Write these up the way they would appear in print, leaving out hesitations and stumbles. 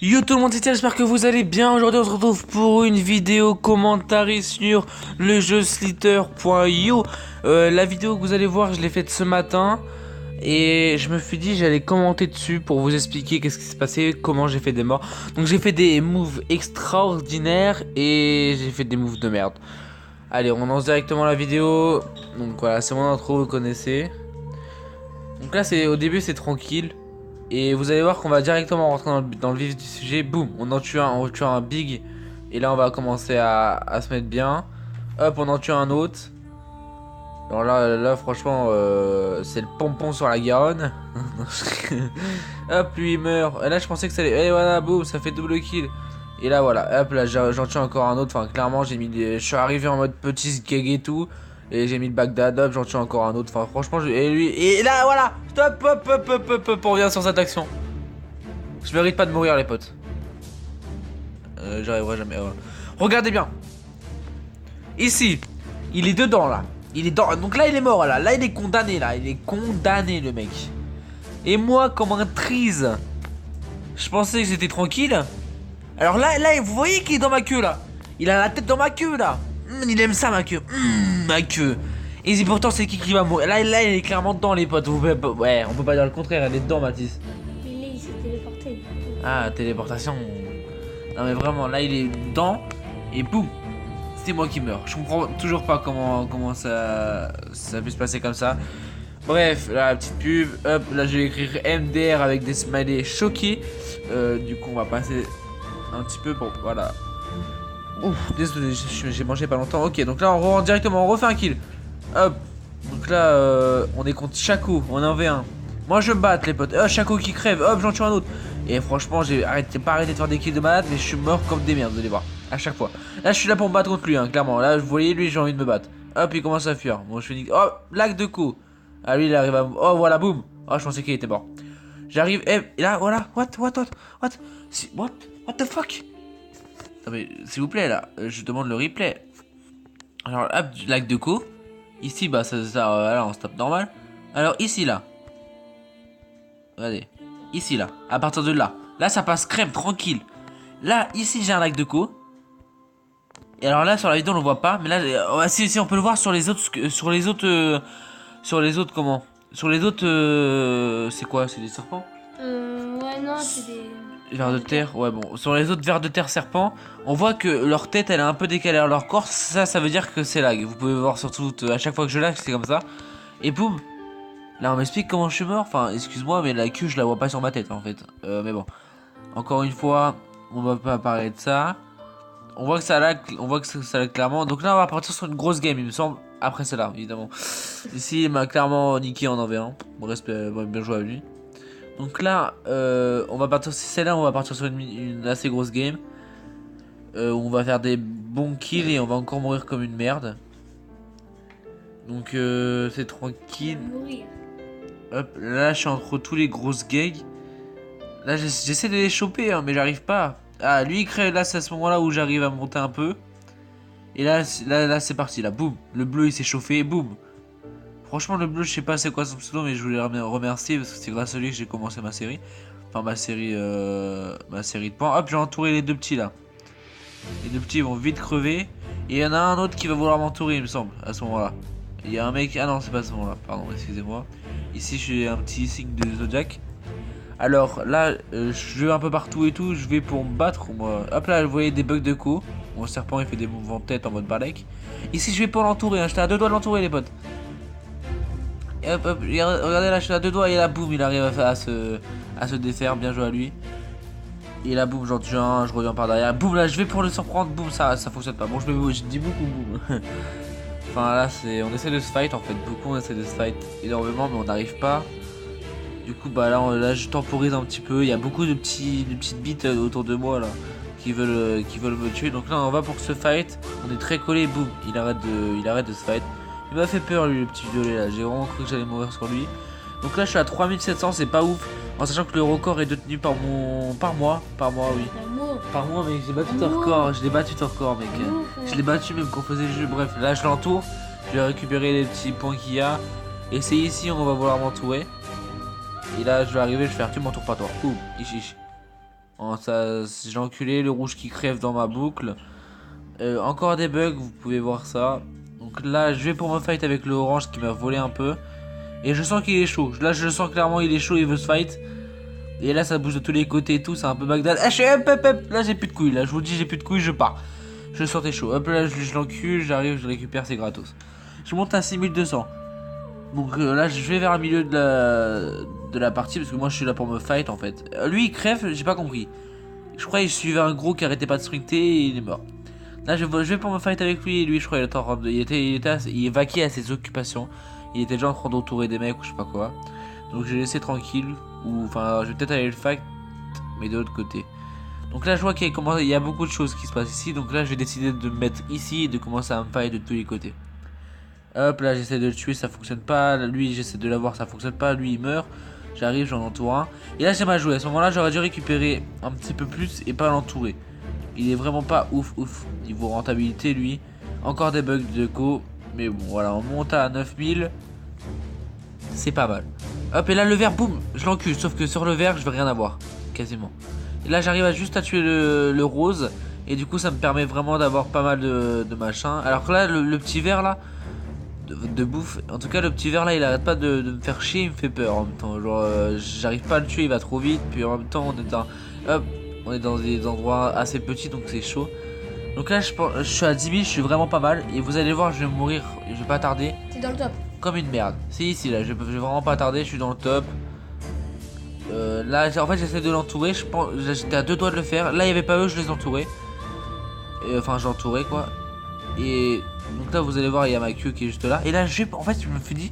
Yo tout le monde, c'est Etienne, j'espère que vous allez bien. Aujourd'hui on se retrouve pour une vidéo commentary sur le jeu Slither.io. La vidéo que vous allez voir, je l'ai faite ce matin. Et je me suis dit j'allais commenter dessus pour vous expliquer qu'est-ce qui s'est passé, comment j'ai fait des morts. Donc j'ai fait des moves extraordinaires et j'ai fait des moves de merde. Allez, on lance directement la vidéo. Donc voilà, c'est mon intro, vous connaissez. Donc là au début c'est tranquille. Et vous allez voir qu'on va directement rentrer dans le vif du sujet. Boum, on tue un big. Et là on va commencer à se mettre bien. Hop, on en tue un autre. Alors là franchement, c'est le pompon sur la Garonne. Hop, lui il meurt. Et là je pensais que ça allait... Et voilà, boum, ça fait double kill. Et là voilà, hop, là j'en tue encore un autre. Enfin clairement je suis arrivé en mode petit skeg et tout. Et j'ai mis le Bagdad, hop, j'en tue encore un autre. Enfin franchement, et lui... Et là voilà, stop, hop, on revient sur cette action. Je mérite pas de mourir les potes. J'arriverai jamais. Voilà. Regardez bien. Ici, il est dedans là. Il est dans. Donc là il est mort là. Là il est condamné là. Il est condamné le mec. Et moi comme un trise, je pensais que j'étais tranquille. Alors là vous voyez qu'il est dans ma queue là. Il a la tête dans ma queue là. Il aime ça ma queue. Ma queue. Et pourtant c'est qui va mourir. Là il est clairement dedans les potes. Ouais, on peut pas dire le contraire. Elle est dedans Mathis. Il s'est téléporté. Ah, téléportation. Non mais vraiment, là il est dedans et boum, c'est moi qui meurs. Je comprends toujours pas comment ça peut se passer comme ça. Bref, là la petite pub, hop, là je vais écrire MDR avec des smileys choqués. Du coup on va passer un petit peu pour, voilà. Ouf, désolé, j'ai mangé pas longtemps. Ok, donc là on rentre directement, on refait un kill. Hop, donc là on est contre Chaco, on est en V1. Moi je me batte les potes, Chaco qui crève, hop j'en tue un autre. Et franchement j'ai pas arrêté de faire des kills de malade, mais je suis mort comme des merdes, vous allez voir, à chaque fois. Là je suis là pour me battre contre lui, hein, clairement, là vous voyez lui j'ai envie de me battre. Hop il commence à fuir, bon je fais oh, lag de coups. Ah lui il arrive à... Oh voilà boum. Oh je pensais qu'il était mort. J'arrive, et là voilà, what the fuck. Non mais s'il vous plaît là, je demande le replay. Alors hop, lag de coups. Ici bah ça là on se tape normal. Alors ici là. Regardez. Ici là. À partir de là. Là ça passe crème tranquille. Là ici j'ai un lag de co. Et alors là sur la vidéo on le voit pas. Mais là si on peut le voir sur les autres. Sur les autres. Sur les autres comment. Sur les autres c'est quoi? C'est des serpents? Ouais non c'est des... Vers de terre, ouais bon. Sur les autres vers de terre serpents, on voit que leur tête elle est un peu décalée à leur corps. Ça veut dire que c'est lag. Vous pouvez voir surtout à chaque fois que je lag c'est comme ça. Et boum. Là on m'explique comment je suis mort. Enfin excuse-moi mais la queue je la vois pas sur ma tête en fait. Mais bon. Encore une fois, on va pas parler de ça. On voit que ça lag, ça lag clairement. Donc là on va partir sur une grosse game il me semble. Après celle-là évidemment. Ici il m'a clairement niqué en env1. Bon respect, bien joué à lui. Donc là, on va partir, si c'est là, on va partir sur une assez grosse game. Où on va faire des bons kills et on va encore mourir comme une merde. Donc c'est tranquille. Hop, là je suis entre tous les grosses gags. Là j'essaie de les choper, hein, mais j'arrive pas. Ah, lui il crée, là c'est à ce moment là où j'arrive à monter un peu. Et là c'est parti, là, boum. Le bleu il s'est chauffé, boum. Franchement le bleu je sais pas c'est quoi son pseudo mais je voulais remercier parce que c'est grâce à lui que j'ai commencé ma série. Enfin ma série de points. Hop j'ai entouré les deux petits là. Les deux petits vont vite crever. Et il y en a un autre qui va vouloir m'entourer il me semble à ce moment là. Il y a un mec, ah non c'est pas à ce moment là, pardon excusez-moi. Ici j'ai un petit signe de Zodiac. Alors là je vais un peu partout et tout, je vais pour me battre moi. Hop là vous voyez des bugs de co. Mon serpent il fait des mouvements de tête en mode balèque. Ici je vais pour l'entourer, hein. J'étais à deux doigts de l'entourer les potes. Et hop, regardez là, je suis à deux doigts et là, boum, il arrive à se défaire, bien joué à lui. Et là, boum, j'en tue un, je reviens par derrière. Boum, là, je vais pour le surprendre, boum, ça fonctionne pas. Bon, je dis beaucoup, boum. Enfin, là, on essaie de se fight en fait, beaucoup on essaie de se fight énormément, mais on n'arrive pas. Du coup, bah là, je temporise un petit peu. Il y a beaucoup de petites bites autour de moi là qui veulent me tuer. Donc là, on va pour ce fight. On est très collé, boum, il arrête de se fight. Il m'a fait peur lui le petit violet là, j'ai vraiment cru que j'allais mourir sur lui. Donc là je suis à 3700, c'est pas ouf. En sachant que le record est détenu par moi oui. Par moi mec, j'ai battu ton record, je l'ai battu ton record mec. Je l'ai battu même qu'on faisait le jeu, bref là je l'entoure. Je vais récupérer les petits points qu'il y a. Et c'est ici on va vouloir m'entourer. Et là je vais arriver, je vais faire tu m'entoures pas toi. Ouh, ici. J'ai enculé le rouge qui crève dans ma boucle. Encore des bugs, vous pouvez voir ça. Donc là, je vais pour me fight avec le orange qui m'a volé un peu. Et je sens qu'il est chaud. Là, je sens clairement il est chaud, il veut se fight. Et là, ça bouge de tous les côtés et tout, c'est un peu Bagdad. Ah, là, j'ai plus de couilles. Là, je vous dis, j'ai plus de couilles, je pars. Je sentais chaud. Hop là, je l'encule, j'arrive, je récupère, c'est gratos. Je monte à 6200. Donc là, je vais vers le milieu de la partie parce que moi, je suis là pour me fight en fait. Lui, il crève, j'ai pas compris. Je crois qu'il suivait un gros qui arrêtait pas de sprinter et il est mort. Là, je vais pour me fight avec lui et lui, je crois, il vaquait à ses occupations. Il était déjà en train d'entourer des mecs ou je sais pas quoi. Donc, j'ai laissé tranquille. Ou enfin, je vais peut-être aller le fight, mais de l'autre côté. Donc là, je vois qu'il y a beaucoup de choses qui se passent ici. Donc là, je vais décider de me mettre ici et de commencer à me fight de tous les côtés. Hop, là, j'essaie de le tuer, ça fonctionne pas. Lui, j'essaie de l'avoir, ça fonctionne pas. Lui, il meurt. J'arrive, j'en entoure un. Et là, j'ai mal joué. À ce moment-là, j'aurais dû récupérer un petit peu plus et pas l'entourer. Il est vraiment pas ouf. Niveau rentabilité, lui. Encore des bugs de go. Mais bon, voilà, on monte à 9000. C'est pas mal. Hop, et là, le vert, boum, je l'encule. Sauf que sur le vert, je vais rien avoir. Quasiment. Et là, j'arrive à juste à tuer le rose. Et du coup, ça me permet vraiment d'avoir pas mal de machin. Alors que là, le petit vert, là, de bouffe. En tout cas, le petit vert, là, il arrête pas de me faire chier. Il me fait peur en même temps. Genre, j'arrive pas à le tuer, il va trop vite. Puis en même temps, on est dans des endroits assez petits, donc c'est chaud. Donc là, je suis à 10 000, je suis vraiment pas mal. Et vous allez voir, je vais mourir, je vais pas tarder. T'es dans le top. Comme une merde. C'est ici, là, je vais vraiment pas tarder, je suis dans le top. Là, en fait, j'essaie de l'entourer. J'étais à 2 doigts de le faire. Là, il y avait pas eux, je les entourais. Enfin, j'entourais quoi. Et donc là, vous allez voir, il y a ma queue qui est juste là. Et là, en fait, je me suis dit,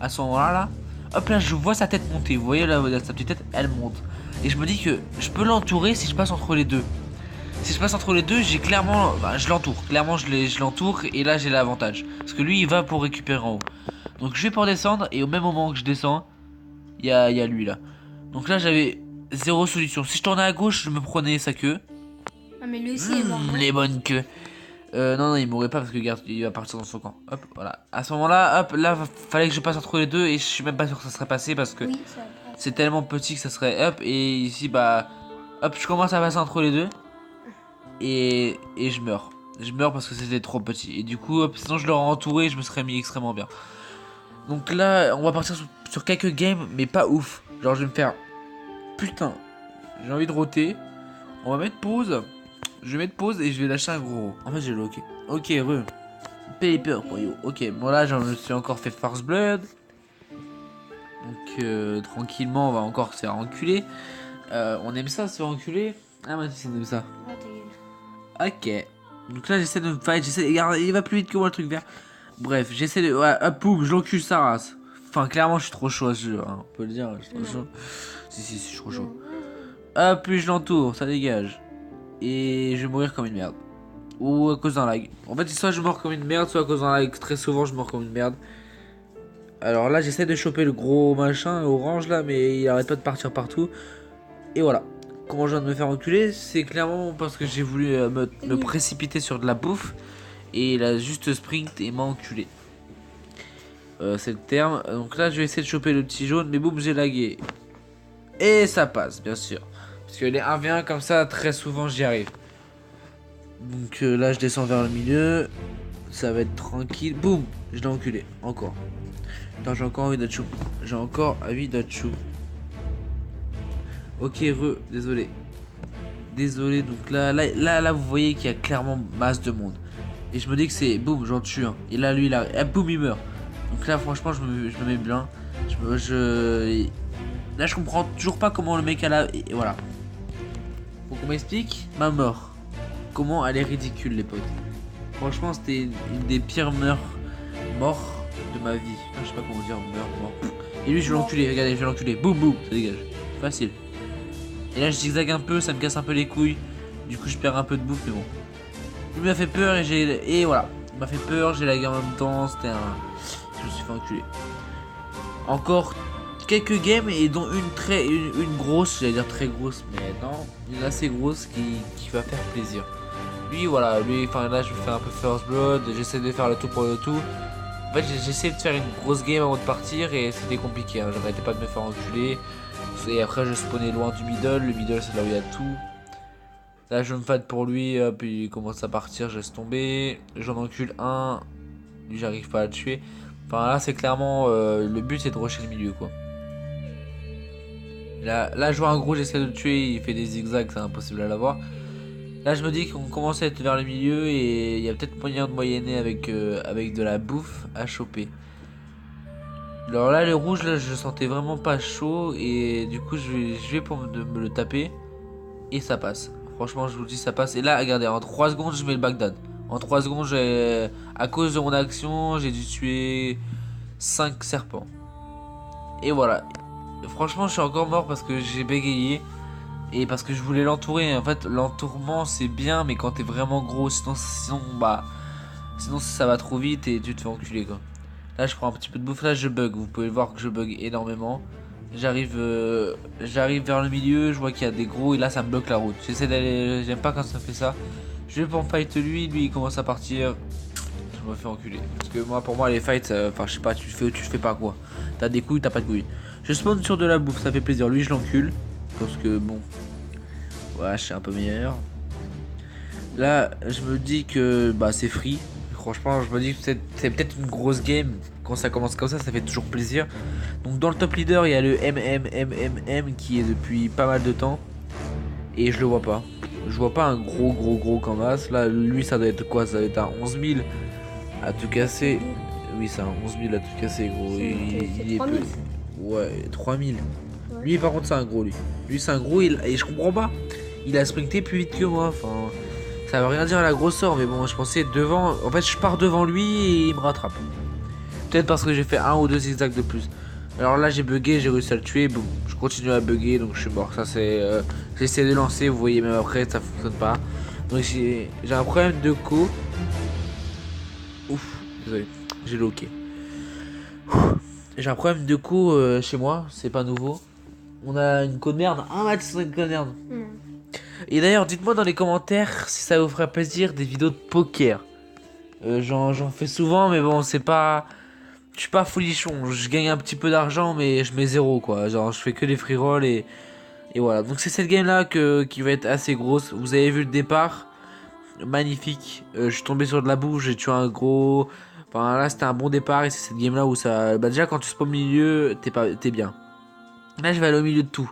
à ce moment-là, là, hop là, je vois sa tête monter. Vous voyez là, sa petite tête, elle monte. Et je me dis que je peux l'entourer si je passe entre les deux. Si je passe entre les deux, j'ai clairement, je l'entoure. Clairement, je l'entoure et là, j'ai l'avantage. Parce que lui, il va pour récupérer en haut. Donc, je vais pour descendre et au même moment que je descends, il y a lui là. Donc là, j'avais zéro solution. Si je tournais à gauche, je me prenais sa queue. Ah, mais lui aussi est mort. Les bonnes queues. Non, il mourrait pas parce que regarde, il va partir dans son camp. Hop, voilà. À ce moment-là, hop, là, fallait que je passe entre les deux et je suis même pas sûr que ça serait passé parce que Oui, ça passe. c'est tellement petit que ça serait hop. Et ici, bah, hop, je commence à passer entre les deux et je meurs. Je meurs parce que c'était trop petit. Et du coup, hop, sinon je l'aurais entouré, je me serais mis extrêmement bien. Donc là, on va partir sur quelques games, mais pas ouf. Genre, je vais me faire. Putain, j'ai envie de roter. On va mettre pause. Je vais mettre pause et je vais lâcher un gros. En fait, j'ai le ok. Ok, Paper pour you. Ok, bon là, j'en suis encore fait Force Blood. Donc, tranquillement, on va encore se faire enculer. On aime ça, se faire enculer. Ah, moi, on aime ça. Ah, ta gueule. Ok. Donc là, j'essaie de me fight. Regarde, il va plus vite que moi, le truc vert. Bref, j'essaie de. Ouais, hop, poum, je l'encule sa race. Enfin, clairement, je suis trop chaud à ce jeu. Hein. On peut le dire, je suis trop chaud. Si, je suis trop chaud. Hop, puis je l'entoure, ça dégage. Et je vais mourir comme une merde. Ou à cause d'un lag. En fait, soit je meurs comme une merde, soit à cause d'un lag. Très souvent, je meurs comme une merde. Alors là, j'essaie de choper le gros machin orange là, mais il arrête pas de partir partout. Et voilà. Comment je viens de me faire enculer, c'est clairement parce que j'ai voulu me précipiter sur de la bouffe. Et il a juste sprint et m'a enculé. C'est le terme. Donc là, je vais essayer de choper le petit jaune, mais boum, j'ai lagué. Et ça passe, bien sûr. Parce que les 1v1 comme ça, très souvent j'y arrive. Donc là je descends vers le milieu. Ça va être tranquille. Boum, je l'ai enculé. Encore. Attends, j'ai encore envie d'achou. J'ai encore envie d'achou. Ok, désolé. Désolé, donc là, vous voyez qu'il y a clairement masse de monde. Et je me dis que c'est boum, j'en tue un. Et là, lui, là, boum, il meurt. Donc là, franchement, je me mets bien. Là, je comprends toujours pas comment le mec a la. Et voilà. Faut qu'on m'explique ma mort. Comment elle est ridicule, les potes. Franchement, c'était une des pires morts de ma vie. Putain, je sais pas comment dire, mort. Et lui, je vais l'enculer. Regardez, je vais l'enculer. Boum, boum, ça dégage. Facile. Et là, je zigzague un peu, ça me casse un peu les couilles. Du coup, je perds un peu de bouffe, mais bon. Il m'a fait peur et voilà. Il m'a fait peur, j'ai lagué en même temps. C'était un. Je me suis fait enculer. Encore quelques games et dont une grosse, j'allais dire très grosse, mais non, une assez grosse qui va faire plaisir. Lui, voilà, enfin là, je vais faire un peu First Blood, j'essaie de faire le tout pour le tout. En fait, j'essaie de faire une grosse game avant de partir et c'était compliqué, hein. J'arrêtais pas de me faire enculer. Et après je spawnais loin du middle. Le middle c'est là où il y a tout. Là je me fight pour lui, puis il commence à partir, je laisse tomber. J'en encule un. Lui j'arrive pas à le tuer. Enfin là c'est clairement le but c'est de rusher le milieu quoi. Là je vois un gros, j'essaie de le tuer, il fait des zigzags, c'est impossible à l'avoir. Là je me dis qu'on commence à être vers le milieu et il y a peut-être moyen de moyenner avec de la bouffe à choper. Alors là le rouge là je le sentais vraiment pas chaud et du coup je vais pour me le taper et ça passe. Franchement je vous dis ça passe et là regardez en 3 secondes je mets le Bagdad. En 3 secondes à cause de mon action j'ai dû tuer 5 serpents. Et voilà. Franchement je suis encore mort parce que j'ai bégayé. Et parce que je voulais l'entourer. En fait l'entourement c'est bien mais quand t'es vraiment gros sinon ça va trop vite et tu te fais enculer quoi. Là je prends un petit peu de bouffe, là je bug, vous pouvez voir que je bug énormément. J'arrive vers le milieu, je vois qu'il y a des gros et là ça me bloque la route. J'essaie d'aller, j'aime pas quand ça fait ça. Je vais pour me fight lui il commence à partir. Je me fais enculer. Parce que moi pour moi les fights, enfin je sais pas, tu le fais pas quoi. T'as des couilles, t'as pas de couilles. Je spawn sur de la bouffe, ça fait plaisir. Lui je l'encule. Parce que bon, ouais je suis un peu meilleur. Là je me dis que bah c'est free. Franchement, je me dis que c'est peut-être une grosse game. Quand ça commence comme ça fait toujours plaisir. Donc dans le top leader, il y a le MMMMM qui est depuis pas mal de temps. Et je le vois pas. Je vois pas un gros comme as. Là, lui, ça doit être quoi? Ça doit être un 11 000 à tout casser. Oui, c'est un 11 000 à tout casser, gros. Il est peu. Ouais, 3000. Ouais. Lui, par contre, c'est un gros, lui. Lui, c'est un gros, et je comprends pas. Il a sprinté plus vite que moi. Enfin... Ça veut rien dire à la grosseur, mais bon, je pensais devant. En fait, je pars devant lui et il me rattrape. Peut-être parce que j'ai fait un ou deux zigzags de plus. Alors là, j'ai bugué, j'ai réussi à le tuer. Boum, je continue à bugger, donc je suis mort. Ça, c'est. J'essaie de lancer, vous voyez, même après, ça fonctionne pas. Donc j'ai un problème de co. Ouf, désolé, j'ai loqué. J'ai un problème de co chez moi, c'est pas nouveau. On a une co de merde. Un match sur une co de merde. Et d'ailleurs, dites-moi dans les commentaires si ça vous ferait plaisir des vidéos de poker. J'en fais souvent, mais bon, c'est pas... Je suis pas folichon, je gagne un petit peu d'argent, mais je mets zéro, quoi. Genre, je fais que des free rolls et voilà. Donc c'est cette game-là qui va être assez grosse. Vous avez vu le départ. Magnifique. Je suis tombé sur de la boue, j'ai tué un gros... Enfin, là, c'était un bon départ et c'est cette game-là où ça... Bah déjà, quand tu spawns au milieu, t'es bien. Là, je vais aller au milieu de tout.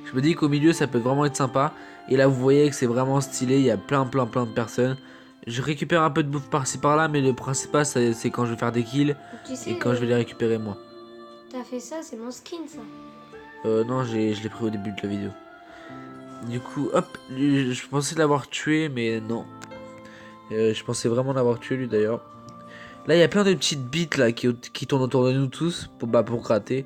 Je me dis qu'au milieu, ça peut vraiment être sympa. Et là, vous voyez que c'est vraiment stylé. Il y a plein de personnes. Je récupère un peu de bouffe par-ci par-là. Mais le principal, c'est quand je vais faire des kills. Tu sais, et quand je vais les récupérer moi. T'as fait ça, c'est mon skin ça. Non, je l'ai pris au début de la vidéo. Du coup, hop. Je pensais l'avoir tué, mais non. Je pensais vraiment l'avoir tué lui d'ailleurs. Là, il y a plein de petites bites là qui tournent autour de nous tous. Pour gratter.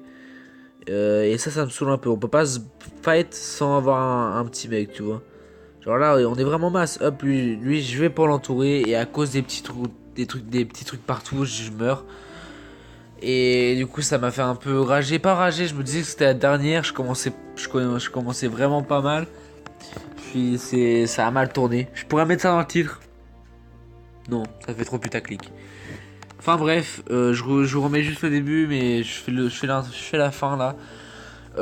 Et ça me saoule un peu. On peut pas se fight sans avoir un petit mec, tu vois. Genre là, on est vraiment masse. Hop, lui je vais pour l'entourer. Et à cause des petits trucs partout, je meurs. Et du coup, ça m'a fait un peu rager. Pas rager, je me disais que c'était la dernière. Je commençais vraiment pas mal. Puis ça a mal tourné. Je pourrais mettre ça dans le titre. Non, ça fait trop putaclic. Enfin bref, je vous remets juste le début, mais je fais la fin là.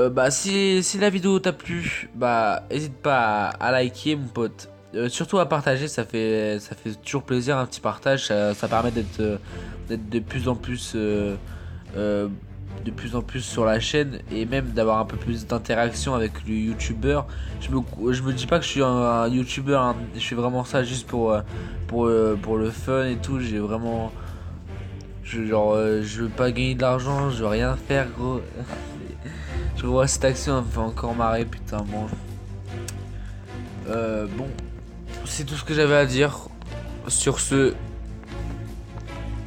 Bah si la vidéo t'a plu, bah n'hésite pas à liker mon pote. Surtout à partager, ça fait toujours plaisir un petit partage, ça permet d'être de plus en plus sur la chaîne et même d'avoir un peu plus d'interaction avec le youtubeur. Je me dis pas que je suis un youtubeur, hein, je fais vraiment ça juste pour le fun et tout. J'ai vraiment je veux pas gagner de l'argent, je veux rien faire gros. Je vois cette action, elle me fait encore marrer, putain, bon. Bon, c'est tout ce que j'avais à dire. Sur ce,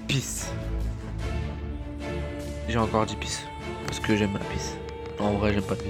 peace. J'ai encore dit peace, parce que j'aime la peace. En vrai, j'aime pas peace.